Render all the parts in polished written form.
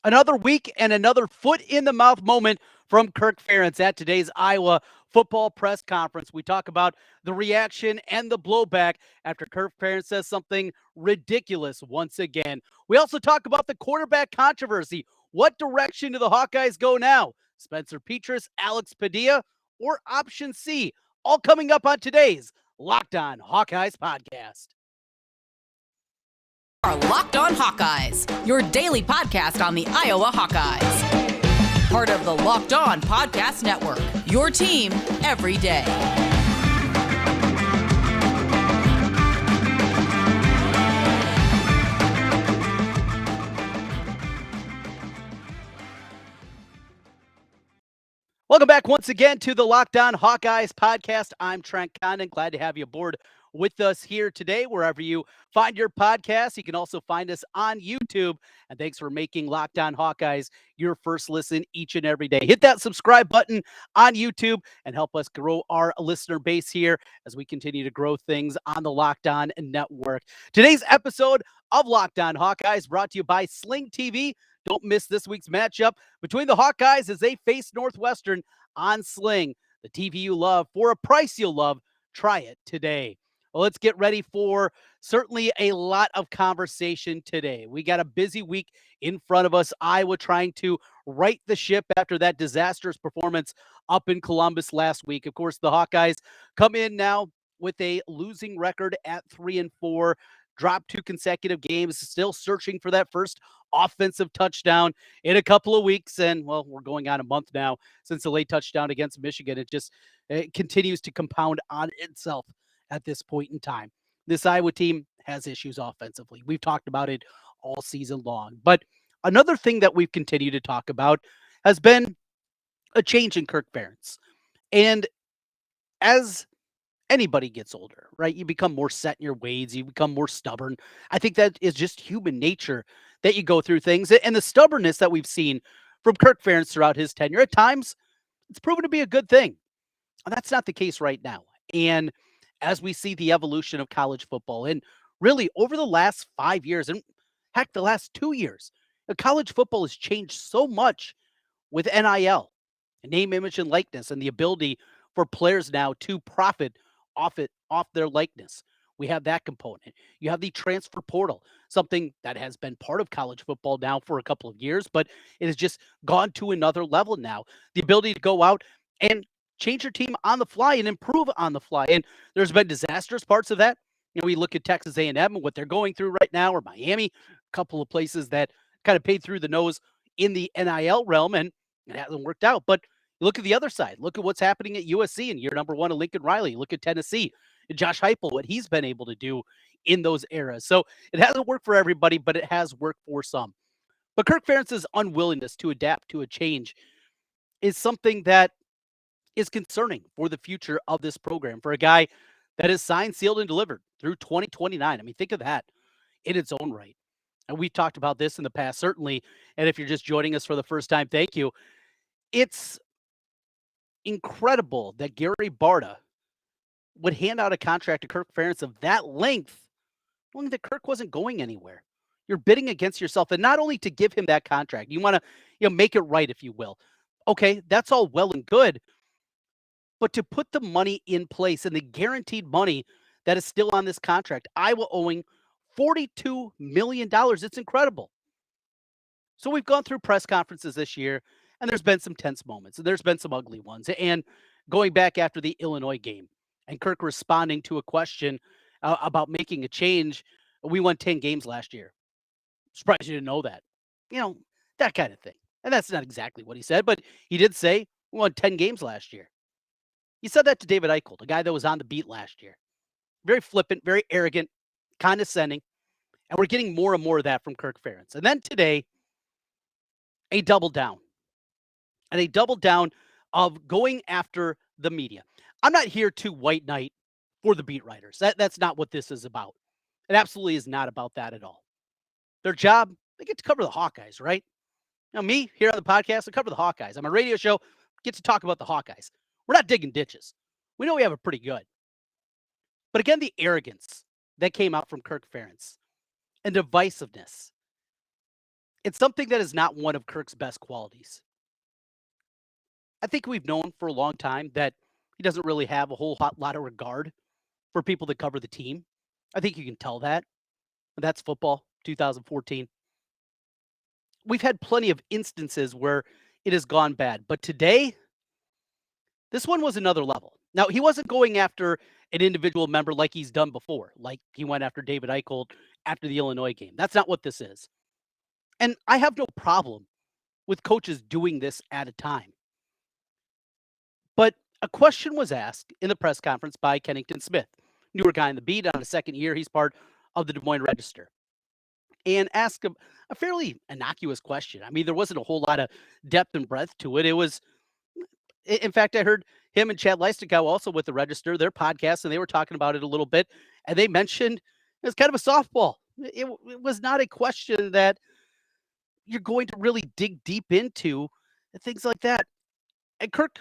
Another week and another foot in the mouth moment from Kirk Ferentz at today's Iowa football press conference. We talk about the reaction and the blowback after Kirk Ferentz says something ridiculous once again. We also talk about the quarterback controversy. What direction do the Hawkeyes go now? Spencer Petras, Alex Padilla, or option C? All coming up on today's Locked On Hawkeyes podcast. Are Locked On Hawkeyes, your daily podcast on the Iowa Hawkeyes. Part of the Locked On Podcast Network, your team every day. Welcome back once again to the Locked On Hawkeyes podcast. I'm Trent. Glad to have you aboard with us here today, wherever you find your podcast. You can also find us on YouTube. And thanks for making Locked On Hawkeyes your first listen each and every day. Hit that subscribe button on YouTube and help us grow our listener base here as we continue to grow things on the Locked On Network. Today's episode of Locked On Hawkeyes brought to you by Sling TV. Don't miss this week's matchup between the Hawkeyes as they face Northwestern on Sling. The TV you love for a price you'll love. Try it today. Well, let's get ready for certainly a lot of conversation today. We got a busy week in front of us. Iowa trying to right the ship after that disastrous performance up in Columbus last week. Of course, the Hawkeyes come in now with a losing record at 3-4. Dropped 2 consecutive games, still searching for that first offensive touchdown in a couple of weeks. And, well, we're going on a month now since the late touchdown against Michigan. It continues to compound on itself at this point in time. This Iowa team has issues offensively. We've talked about it all season long. But another thing that we've continued to talk about has been a change in Kirk Ferentz. And as anybody gets older, right? You become more set in your ways. You become more stubborn. I think that is just human nature that you go through things. And the stubbornness that we've seen from Kirk Ferentz throughout his tenure, at times, it's proven to be a good thing. And that's not the case right now. And as we see the evolution of college football, and really over the last 5 years, and heck, the last 2 years, college football has changed so much with NIL, name, image, and likeness, and the ability for players now to profit off their likeness. We have that component. You have the transfer portal, something that has been part of college football now for a couple of years, but it has just gone to another level now. The ability to go out and change your team on the fly and improve on the fly. And there's been disastrous parts of that. We look at Texas A&M and what they're going through right now, or Miami, a couple of places that kind of paid through the nose in the NIL realm, and it hasn't worked out. But look at the other side. Look at what's happening at USC in year number 1 of Lincoln Riley. Look at Tennessee and Josh Heupel, what he's been able to do in those eras. So it hasn't worked for everybody, but it has worked for some. But Kirk Ferentz's unwillingness to adapt to a change is something that is concerning for the future of this program, for a guy that is signed, sealed, and delivered through 2029. I mean, think of that in its own right. And we've talked about this in the past, certainly. And if you're just joining us for the first time, thank you. It's incredible that Gary Barta would hand out a contract to Kirk Ferentz of that length, knowing that Kirk wasn't going anywhere. You're bidding against yourself, and not only to give him that contract, you want to, make it right, if you will. Okay, that's all well and good, but to put the money in place and the guaranteed money that is still on this contract, Iowa owing $42 million, it's incredible. So we've gone through press conferences this year, and there's been some tense moments, and there's been some ugly ones. And going back after the Illinois game, and Kirk responding to a question about making a change, we won 10 games last year. Surprised you didn't know that. That kind of thing. And that's not exactly what he said, but he did say we won 10 games last year. He said that to David Eichel, a guy that was on the beat last year. Very flippant, very arrogant, condescending. And we're getting more and more of that from Kirk Ferentz. And then today, a double down. And a double down of going after the media. I'm not here to white knight for the beat writers. That's not what this is about. It absolutely is not about that at all. Their job, they get to cover the Hawkeyes, right? Me here on the podcast, I cover the Hawkeyes. I'm a radio show, get to talk about the Hawkeyes. We're not digging ditches. We know we have it pretty good. But again, the arrogance that came out from Kirk Ferentz and divisiveness. It's something that is not one of Kirk's best qualities. I think we've known for a long time that he doesn't really have a whole lot of regard for people that cover the team. I think you can tell that. That's football, 2014. We've had plenty of instances where it has gone bad, but today, this one was another level. Now, he wasn't going after an individual member like he's done before, like he went after David Eichel after the Illinois game. That's not what this is. And I have no problem with coaches doing this at a time. But a question was asked in the press conference by Kennington Smith, newer guy in the beat on his second year. He's part of the Des Moines Register. And asked him a fairly innocuous question. I mean, there wasn't a whole lot of depth and breadth to it. It was, in fact, I heard him and Chad Leistikow also with the Register, their podcast, and they were talking about it a little bit. And they mentioned it was kind of a softball. It was not a question that you're going to really dig deep into and things like that. And Kirk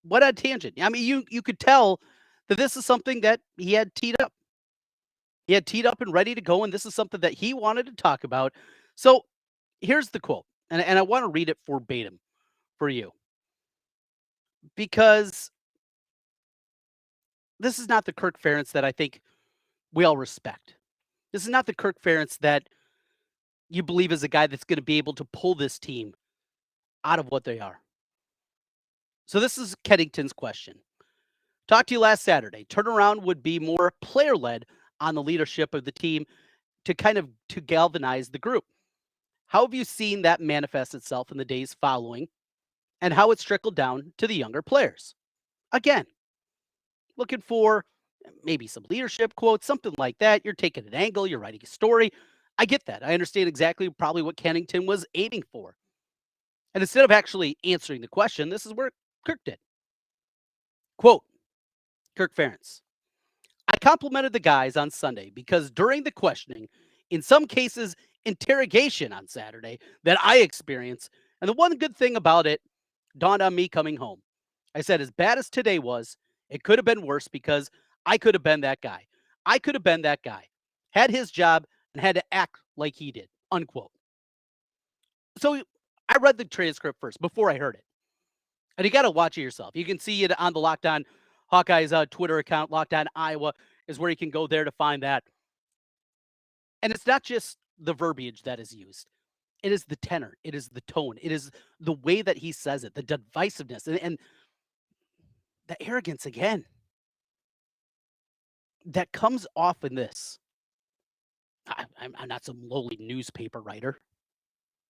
went on a tangent. I mean, you could tell that this is something that he had teed up. He had teed up and ready to go, and this is something that he wanted to talk about. So here's the quote, and I want to read it verbatim for you because this is not the Kirk Ferentz that I think we all respect. This is not the Kirk Ferentz that you believe is a guy that's going to be able to pull this team out of what they are. So this is Kennington's question. Talked to you last Saturday. Turnaround would be more player-led on the leadership of the team to to galvanize the group. How have you seen that manifest itself in the days following and how it's trickled down to the younger players? Again, looking for maybe some leadership quotes, something like that. You're taking an angle, you're writing a story. I get that. I understand exactly probably what Kennington was aiming for. And instead of actually answering the question, this is where Kirk did. Quote, Kirk Ferentz. I complimented the guys on Sunday because during the questioning, in some cases, interrogation on Saturday that I experienced, and the one good thing about it dawned on me coming home. I said, as bad as today was, it could have been worse because I could have been that guy. I could have been that guy, had his job, and had to act like he did, unquote. So I read the transcript first before I heard it. And you got to watch it yourself. You can see it on the Locked On Hawkeyes Twitter account. Locked On Iowa is where you can go there to find that. And it's not just the verbiage that is used. It is the tenor. It is the tone. It is the way that he says it, the divisiveness, and the arrogance again that comes off in this. I'm not some lowly newspaper writer.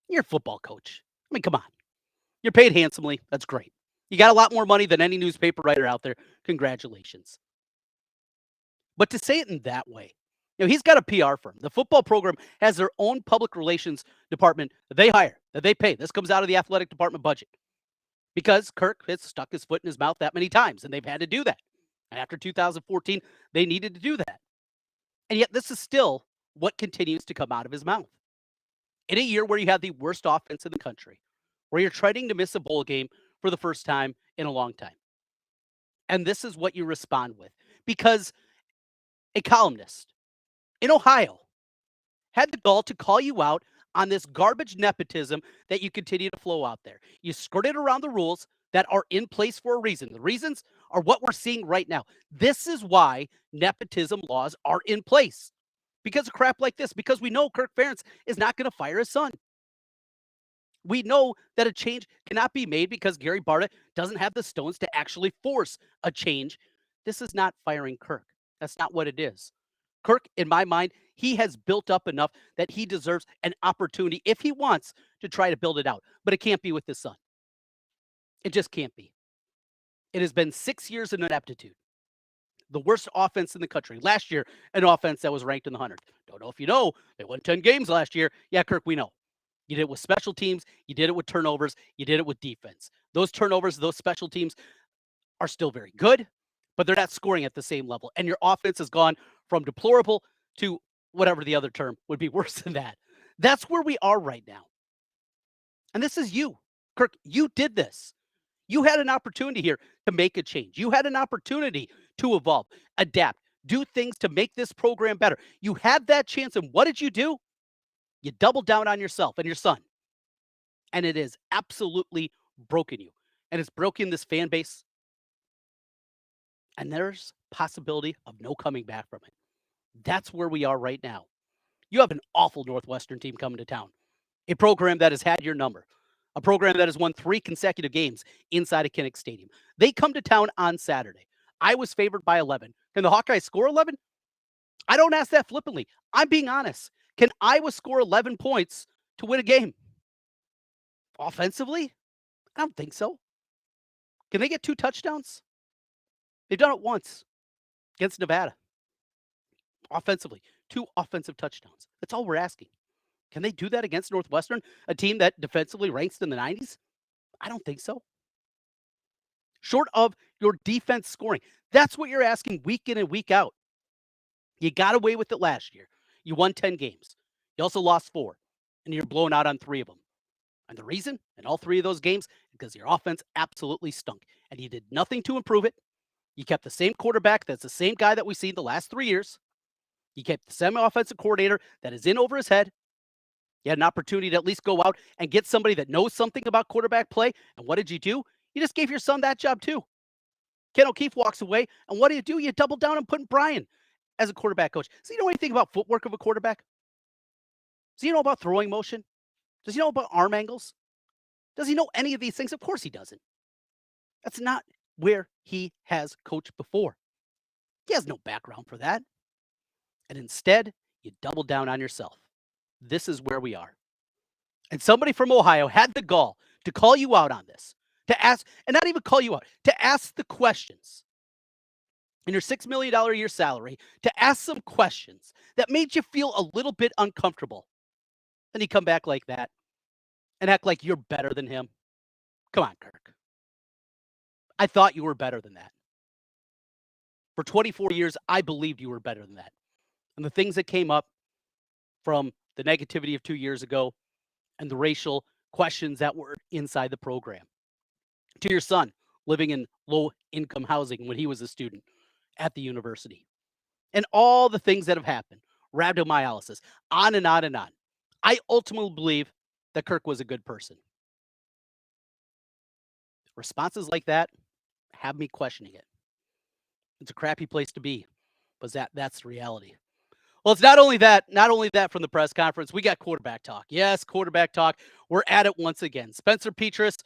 You're a football coach. I mean, come on. You're paid handsomely. That's great. You got a lot more money than any newspaper writer out there. Congratulations. But to say it in that way, he's got a PR firm. The football program has their own public relations department that they hire, that they pay. This comes out of the athletic department budget because Kirk has stuck his foot in his mouth that many times, and they've had to do that. And after 2014, they needed to do that. And yet this is still what continues to come out of his mouth. In a year where you have the worst offense in the country, where you're trying to miss a bowl game for the first time in a long time. And this is what you respond with. Because a columnist in Ohio had the gall to call you out on this garbage nepotism that you continue to flow out there. You skirted around the rules that are in place for a reason. The reasons are what we're seeing right now. This is why nepotism laws are in place. Because of crap like this. Because we know Kirk Ferentz is not going to fire his son. We know that a change cannot be made because Gary Barta doesn't have the stones to actually force a change. This is not firing Kirk. That's not what it is. Kirk, in my mind, he has built up enough that he deserves an opportunity if he wants to try to build it out. But it can't be with his son. It just can't be. It has been 6 years of ineptitude. The worst offense in the country. Last year, an offense that was ranked in the 100th. Don't know if you know, they won 10 games last year. Yeah, Kirk, we know. You did it with special teams. You did it with turnovers. You did it with defense. Those turnovers, those special teams are still very good, but they're not scoring at the same level. And your offense has gone from deplorable to whatever the other term would be worse than that. That's where we are right now. And this is you. Kirk, you did this. You had an opportunity here to make a change. You had an opportunity to evolve, adapt, do things to make this program better. You had that chance, and what did you do? You doubled down on yourself and your son. and it has absolutely broken you. And it's broken this fan base, and there's possibility of no coming back from it. That's where we are right now. You have an awful Northwestern team coming to town, a program that has had your number, a program that has won 3 consecutive games inside of Kinnick Stadium. They come to town on Saturday. I was favored by 11. Can the Hawkeyes score 11? I don't ask that flippantly. I'm being honest. Can Iowa score 11 points to win a game? Offensively? I don't think so. Can they get 2 touchdowns? They've done it once against Nevada. Offensively, 2 offensive touchdowns. That's all we're asking. Can they do that against Northwestern, a team that defensively ranks in the 90s? I don't think so. Short of your defense scoring. That's what you're asking week in and week out. You got away with it last year. You won 10 games. You also lost 4, and you're blown out on 3 of them. And the reason in all 3 of those games, because your offense absolutely stunk, and you did nothing to improve it. You kept the same quarterback that's the same guy that we've seen the last 3 years. You kept the same offensive coordinator that is in over his head. You had an opportunity to at least go out and get somebody that knows something about quarterback play. And what did you do? You just gave your son that job too. Ken O'Keefe walks away, and what do? You double down on putting Brian as a quarterback coach. Does he know anything about footwork of a quarterback? Does he know about throwing motion? Does he know about arm angles? Does he know any of these things? Of course he doesn't. That's not where he has coached before. He has no background for that. And instead, you double down on yourself. This is where we are. And somebody from Ohio had the gall to call you out on this, to ask, and not even call you out, to ask the questions in your $6 million a year salary, to ask some questions that made you feel a little bit uncomfortable. And you come back like that and act like you're better than him. Come on, Kirk. I thought you were better than that. For 24 years, I believed you were better than that. And the things that came up from the negativity of 2 years ago and the racial questions that were inside the program. To your son living in low-income housing when he was a student at the university. And all the things that have happened, rhabdomyolysis, on and on and on. I ultimately believe that Kirk was a good person. Responses like that have me questioning it. It's a crappy place to be, but that's the reality. Well, it's not only that from the press conference, we got quarterback talk. Yes, quarterback talk. We're at it once again. Spencer Petras,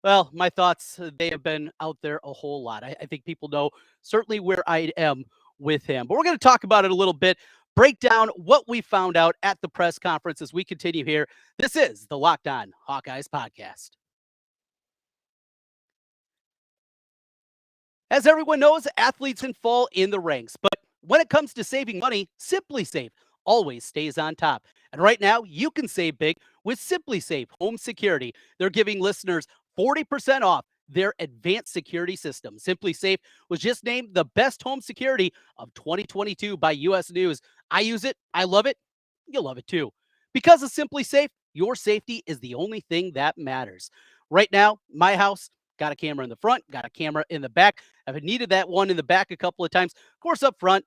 well, my thoughts, they have been out there a whole lot. I think people know certainly where I am with him. But we're going to talk about it a little bit, break down what we found out at the press conference as we continue here. This is the Locked On Hawkeyes podcast. As everyone knows, athletes can fall in the ranks, but when it comes to saving money, Simply Safe always stays on top. And right now, you can save big with Simply Safe Home Security. They're giving listeners 40% off their advanced security system. Simply Safe was just named the best home security of 2022 by US News. I use it. I love it. You'll love it too. Because of Simply Safe, your safety is the only thing that matters. Right now, my house got a camera in the front, got a camera in the back. I've needed that one in the back a couple of times. Of course, up front,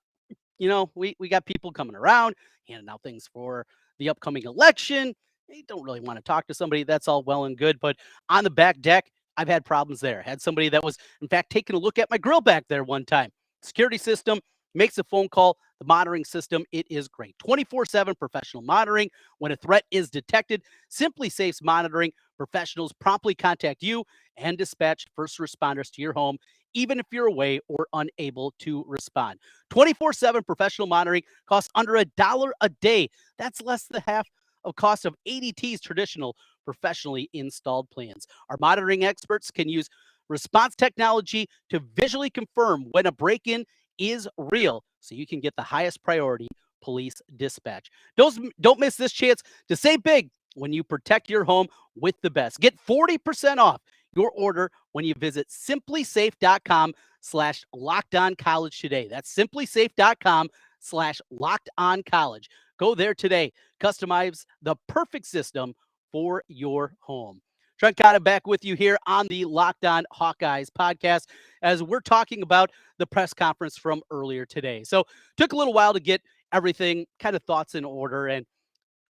we got people coming around, handing out things for the upcoming election. They don't really want to talk to somebody. That's all well and good. But on the back deck, I've had problems there. Had somebody that was, in fact, taking a look at my grill back there one time. Security system makes a phone call. The monitoring system, it is great. 24/7 professional monitoring. When a threat is detected, Simply Safe's monitoring professionals promptly contact you and dispatch first responders to your home, even if you're away or unable to respond. 24/7 professional monitoring costs under $1 a day. That's less than half of cost of ADT's traditional professionally installed plans. Our monitoring experts can use response technology to visually confirm when a break-in is real, so you can get the highest priority police dispatch. Don't miss this chance to save big when you protect your home with the best. Get 40% off your order when you visit simplysafe.com/lockedoncollege today. That's simplysafe.com/lockedoncollege. Go there today. Customize the perfect system for your home. Trent Cotton back with you here on the Locked On Hawkeyes podcast as we're talking about the press conference from earlier today. So took a little while to get everything kind of thoughts in order and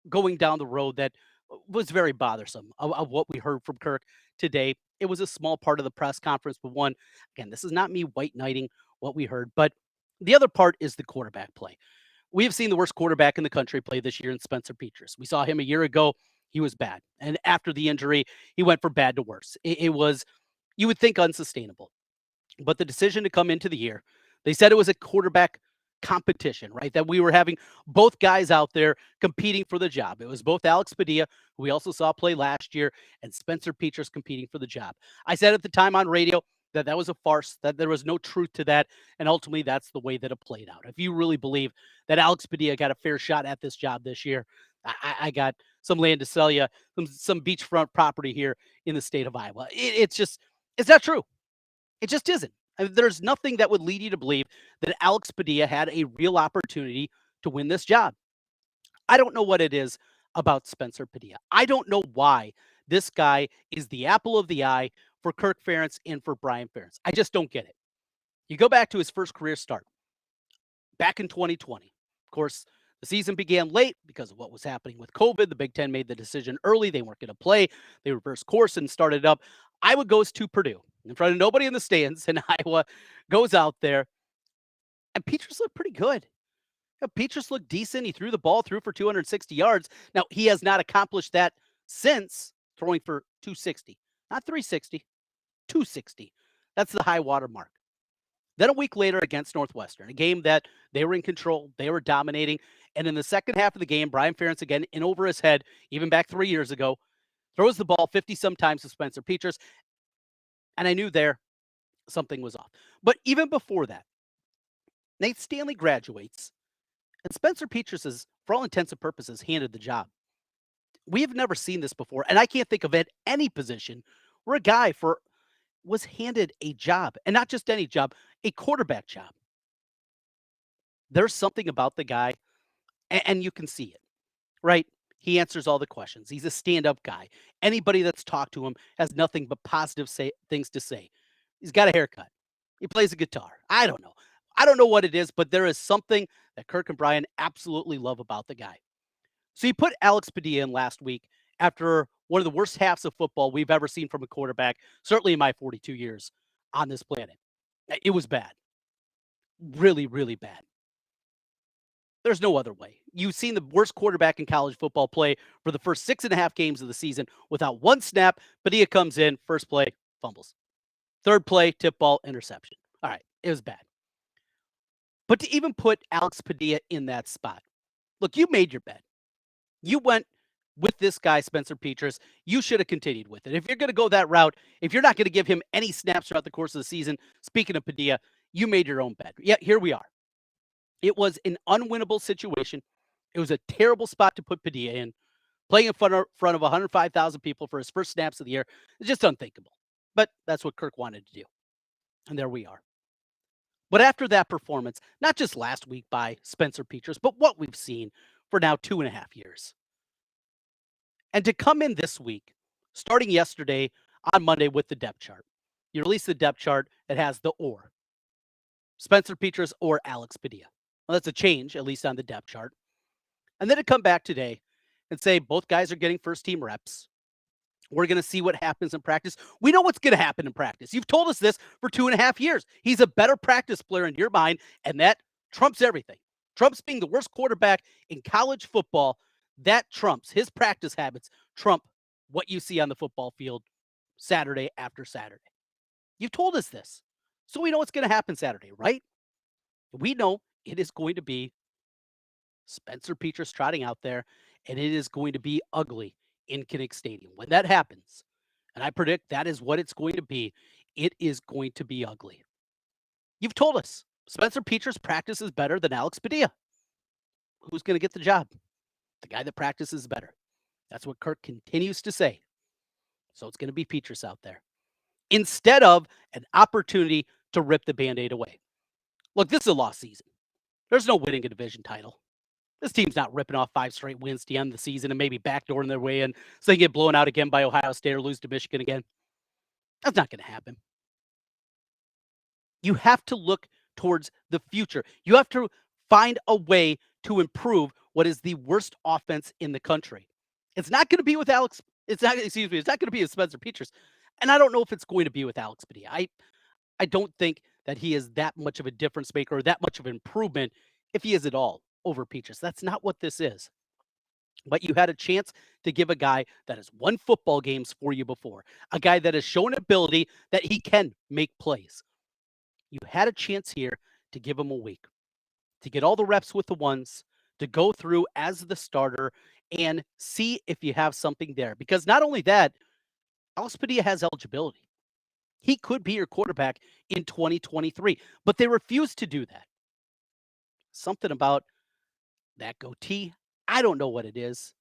going down the road that was very bothersome of what we heard from Kirk today. It was a small part of the press conference, but one, again, this is not me white knighting what we heard, but the other part is the quarterback play. We have seen the worst quarterback in the country play this year in Spencer Petras. We saw him a year ago. He was bad. And after the injury, he went from bad to worse. It was, you would think, unsustainable. But the decision to come into the year, they said it was a quarterback competition, right? That we were having both guys out there competing for the job. It was both Alex Padilla, who we also saw play last year, and Spencer Petras competing for the job. I said at the time on radio that that was a farce, that there was no truth to that, and ultimately that's the way that it played out. If you really believe that Alex Padilla got a fair shot at this job this year, I got some land to sell you, some beachfront property here in the state of Iowa. It's just, it's not true. It just isn't. I mean, there's nothing that would lead you to believe that Alex Padilla had a real opportunity to win this job. I don't know what it is about Spencer Padilla. I don't know why this guy is the apple of the eye for Kirk Ferentz and for Brian Ferentz. I just don't get it. You go back to his first career start back in 2020. Of course, the season began late because of what was happening with COVID. The Big Ten made the decision early. They weren't going to play. They reversed course and started up. Iowa goes to Purdue in front of nobody in the stands, and Iowa goes out there. And Petras looked pretty good. Petras looked decent. He threw the ball through for 260 yards. Now, he has not accomplished that since throwing for 260, not 360, 260. That's the high water mark. Then a week later against Northwestern, a game that they were in control, they were dominating. And in the second half of the game, Brian Ferentz, again, in over his head, even back 3 years ago, throws the ball 50 some times to Spencer Petras. And I knew there something was off. But even before that, Nate Stanley graduates, and Spencer Petras is, for all intents and purposes, handed the job. We have never seen this before, and I can't think of at any position where a guy was handed a job, and not just any job, a quarterback job. There's something about the guy, and you can see it, right? He answers all the questions. He's a stand-up guy. Anybody that's talked to him has nothing but positive things to say. He's got a haircut. He plays a guitar. I don't know. I don't know what it is, but there is something that Kirk and Brian absolutely love about the guy. So you put Alex Padilla in last week after one of the worst halves of football we've ever seen from a quarterback, certainly in my 42 years on this planet. It was bad. Really, really bad. There's no other way. You've seen the worst quarterback in college football play for the first 6.5 games of the season without one snap. Padilla comes in, first play, fumbles. Third play, tip ball, interception. All right, it was bad. But to even put Alex Padilla in that spot, look, you made your bed. You went with this guy, Spencer Petras. You should have continued with it. If you're going to go that route, if you're not going to give him any snaps throughout the course of the season, speaking of Padilla, you made your own bed. Yeah, here we are. It was an unwinnable situation. It was a terrible spot to put Padilla in. Playing in front of 105,000 people for his first snaps of the year is just unthinkable. But that's what Kirk wanted to do. And there we are. But after that performance, not just last week by Spencer Petras, but what we've seen for now 2.5 years. And to come in this week, starting yesterday on Monday with the depth chart, you release the depth chart that has the or. Spencer Petras or Alex Padilla. Well, that's a change, at least on the depth chart. And then to come back today and say both guys are getting first team reps. We're going to see what happens in practice. We know what's going to happen in practice. You've told us this for 2.5 years. He's a better practice player in your mind, and that trumps everything. Trumps being the worst quarterback in college football. That trumps his practice habits, trump what you see on the football field Saturday after Saturday. You've told us this. So we know what's going to happen Saturday, right? We know it is going to be Spencer Petras trotting out there, and it is going to be ugly in Kinnick Stadium. When that happens, and I predict that is what it's going to be, it is going to be ugly. You've told us Spencer Petras practices better than Alex Padilla. Who's going to get the job? The guy that practices better. That's what Kirk continues to say. So it's going to be Petras out there instead of an opportunity to rip the Band-Aid away. Look, this is a lost season. There's no winning a division title. This team's not ripping off 5 straight wins to end the season and maybe backdooring their way in so they get blown out again by Ohio State or lose to Michigan again. That's not going to happen. You have to look towards the future. You have to find a way to improve what is the worst offense in the country. It's not going to be with Alex. It's not. Excuse me. It's not going to be with Spencer Petras, and I don't know if it's going to be with Alex Padilla. I don't think that he is that much of a difference maker or that much of an improvement, if he is at all, over Petras. That's not what this is. But you had a chance to give a guy that has won football games for you before, a guy that has shown ability that he can make plays. You had a chance here to give him a week, to get all the reps with the ones, to go through as the starter and see if you have something there. Because not only that, Alex Padilla has eligibility. He could be your quarterback in 2023, but they refuse to do that. Something about that goatee, I don't know what it is.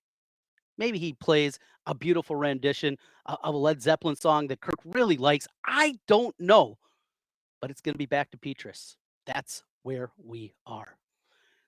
Maybe he plays a beautiful rendition of a Led Zeppelin song that Kirk really likes. I don't know, but it's going to be back to Petras. That's where we are.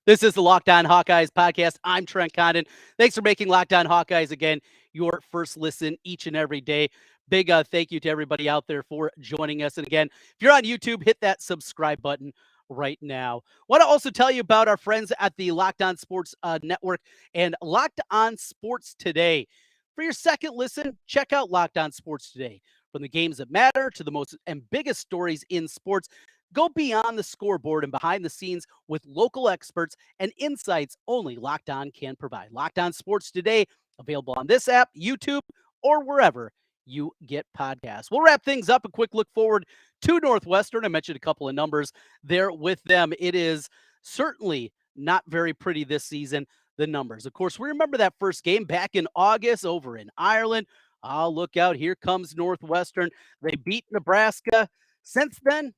This is the Locked On Hawkeyes podcast. I'm Trent Condon. Thanks for making Locked On Hawkeyes again your first listen each and every day. Big thank you to everybody out there for joining us. And again, if you're on YouTube, hit that subscribe button right now. Want to also tell you about our friends at the Locked On Sports Network and Locked On Sports Today. For your second listen, check out Locked On Sports Today. From the games that matter to the most and biggest stories in sports, go beyond the scoreboard and behind the scenes with local experts and insights only Locked On can provide. Locked On Sports Today, available on this app, YouTube, or wherever you get podcasts. We'll wrap things up. A quick look forward to Northwestern. I mentioned a couple of numbers there with them. It is certainly not very pretty this season, the numbers. Of course, we remember that first game back in August over in Ireland. Oh, look out. Here comes Northwestern. They beat Nebraska. Since then,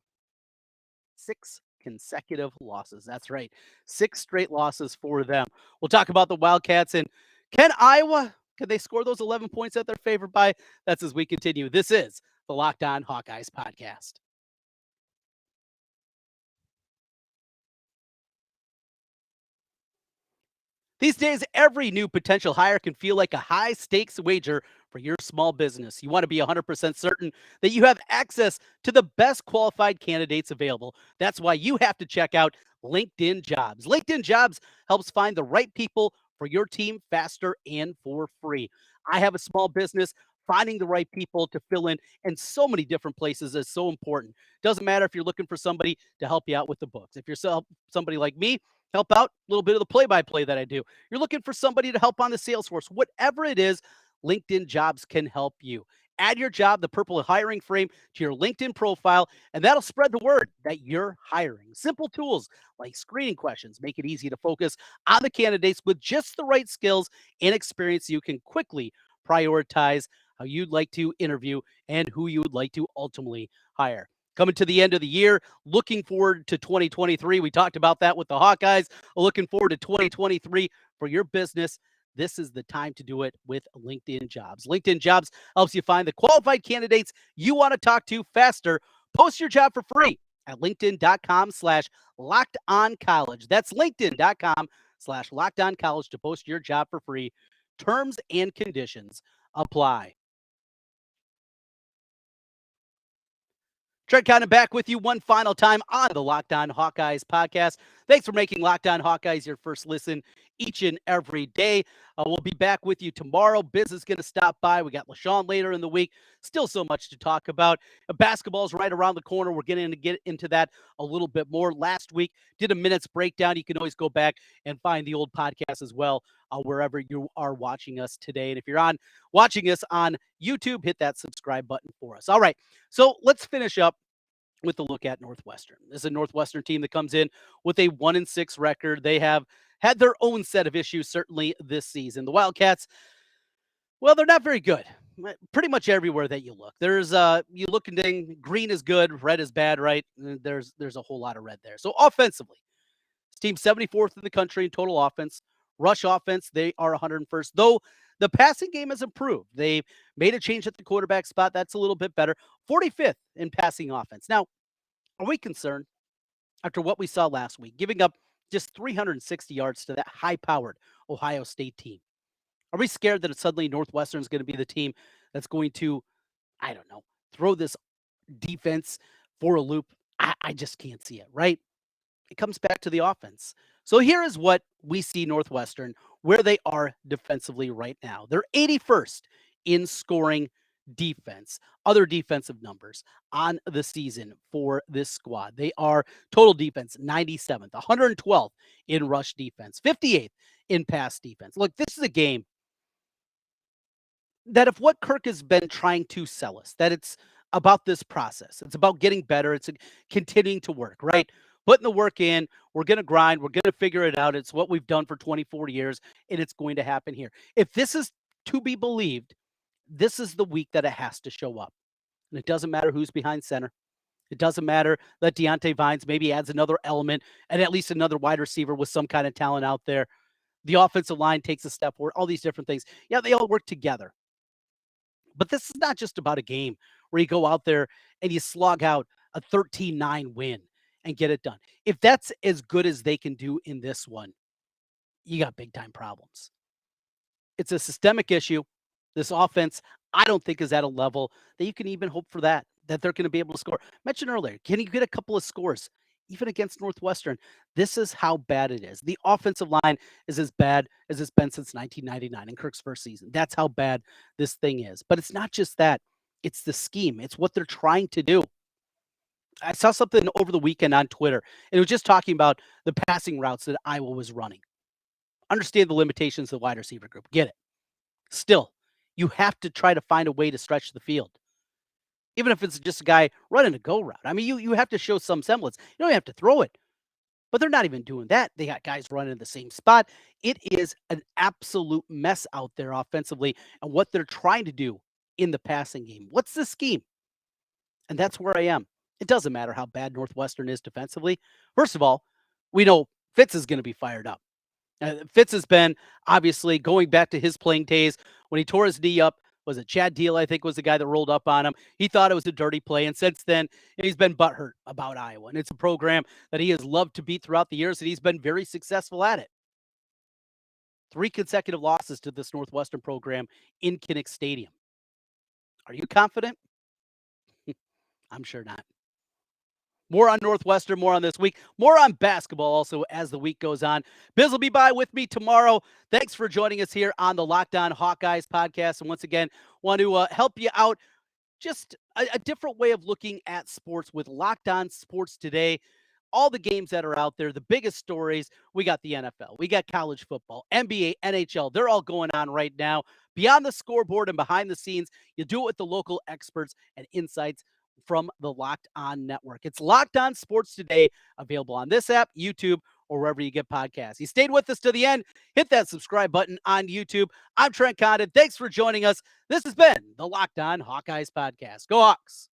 6 consecutive losses. That's right. 6 straight losses for them. We'll talk about the Wildcats and can Iowa, can they score those 11 points that they're favored by? That's as we continue. This is the Locked On Hawkeyes podcast. These days, every new potential hire can feel like a high stakes wager for your small business. You want to be 100% certain that you have access to the best qualified candidates available. That's why you have to check out LinkedIn Jobs. LinkedIn Jobs helps find the right people for your team faster and for free. I have a small business. Finding the right people to fill in so many different places is so important. Doesn't matter if you're looking for somebody to help you out with the books. If you're somebody like me, help out a little bit of the play-by-play that I do. You're looking for somebody to help on the sales force. Whatever it is, LinkedIn Jobs can help you. Add your job, the purple hiring frame, to your LinkedIn profile, and that'll spread the word that you're hiring. Simple tools like screening questions make it easy to focus on the candidates with just the right skills and experience. You can quickly prioritize how you'd like to interview and who you would like to ultimately hire. Coming to the end of the year, looking forward to 2023. We talked about that with the Hawkeyes. Looking forward to 2023 for your business. This is the time to do it with LinkedIn Jobs. LinkedIn Jobs helps you find the qualified candidates you want to talk to faster. Post your job for free at linkedin.com/lockedoncollege. That's linkedin.com/lockedoncollege to post your job for free. Terms and conditions apply. Trent Condon back with you one final time on the Locked On Hawkeyes podcast. Thanks for making Locked On Hawkeyes your first listen each and every day. We'll be back with you tomorrow. Biz is going to stop by. We got LaShawn later in the week. Still so much to talk about. Basketball is right around the corner. We're going to get into that a little bit more. Last week, did a minutes breakdown. You can always go back and find the old podcast as well, wherever you are watching us today. And if you're watching us on YouTube, hit that subscribe button for us. All right. So let's finish up with a look at Northwestern. This is a Northwestern team that comes in with a 1-6 record. They have had their own set of issues, certainly this season. The Wildcats, well, they're not very good. Pretty much everywhere that you look. There's you look and ding, green is good, red is bad, right? There's a whole lot of red there. So offensively, this team's 74th in the country in total offense. Rush offense, they are 101st. Though the passing game has improved. They made a change at the quarterback spot. That's a little bit better. 45th in passing offense. Now, are we concerned after what we saw last week, giving up just 360 yards to that high-powered Ohio State team? Are we scared that suddenly Northwestern is going to be the team that's going to, I don't know, throw this defense for a loop? I just can't see it, right? It comes back to the offense. So here is what we see Northwestern where they are defensively right now. They're 81st in scoring defense, other defensive numbers on the season for this squad. They are total defense 97th, 112th in rush defense, 58th in pass defense. Look, this is a game that if what Kirk has been trying to sell us, that it's about this process, it's about getting better, it's continuing to work, right? Putting the work in, we're going to grind, we're going to figure it out. It's what we've done for 24 years, and it's going to happen here. If this is to be believed, this is the week that it has to show up. And it doesn't matter who's behind center. It doesn't matter that Deontay Vines maybe adds another element and at least another wide receiver with some kind of talent out there. The offensive line takes a step forward, all these different things. Yeah, they all work together. But this is not just about a game where you go out there and you slog out a 13-9 win and get it done. If that's as good as they can do in this one, you got big time problems. It's a systemic issue. This offense, I don't think is at a level that you can even hope for that they're going to be able to score. Mentioned earlier, can you get a couple of scores even against Northwestern? This is how bad it is. The offensive line is as bad as it's been since 1999 in Kirk's first season. That's how bad this thing is. But it's not just that. It's the scheme. It's what they're trying to do. I saw something over the weekend on Twitter. And it was just talking about the passing routes that Iowa was running. Understand the limitations of the wide receiver group. Get it. Still, you have to try to find a way to stretch the field. Even if it's just a guy running a go route. I mean, you have to show some semblance. You don't have to throw it. But they're not even doing that. They got guys running in the same spot. It is an absolute mess out there offensively and what they're trying to do in the passing game. What's the scheme? And that's where I am. It doesn't matter how bad Northwestern is defensively. First of all, we know Fitz is going to be fired up. Fitz has been obviously going back to his playing days when he tore his knee up. Was it Chad Deal, I think, was the guy that rolled up on him. He thought it was a dirty play. And since then, he's been butthurt about Iowa. And it's a program that he has loved to beat throughout the years, and he's been very successful at it. 3 consecutive losses to this Northwestern program in Kinnick Stadium. Are you confident? I'm sure not. More on Northwestern, more on this week, more on basketball also as the week goes on. Biz will be by with me tomorrow. Thanks for joining us here on the Locked On Hawkeyes podcast. And once again, want to help you out. Just a different way of looking at sports with Locked On Sports Today. All the games that are out there, the biggest stories. We got the NFL, we got college football, NBA, NHL. They're all going on right now. Beyond the scoreboard and behind the scenes, you do it with the local experts and insights from the Locked On Network. It's Locked On Sports Today, available on this app, YouTube, or wherever you get podcasts. You stayed with us to the end. Hit that subscribe button on YouTube. I'm Trent Condon. Thanks for joining us. This has been the Locked On Hawkeyes podcast. Go Hawks.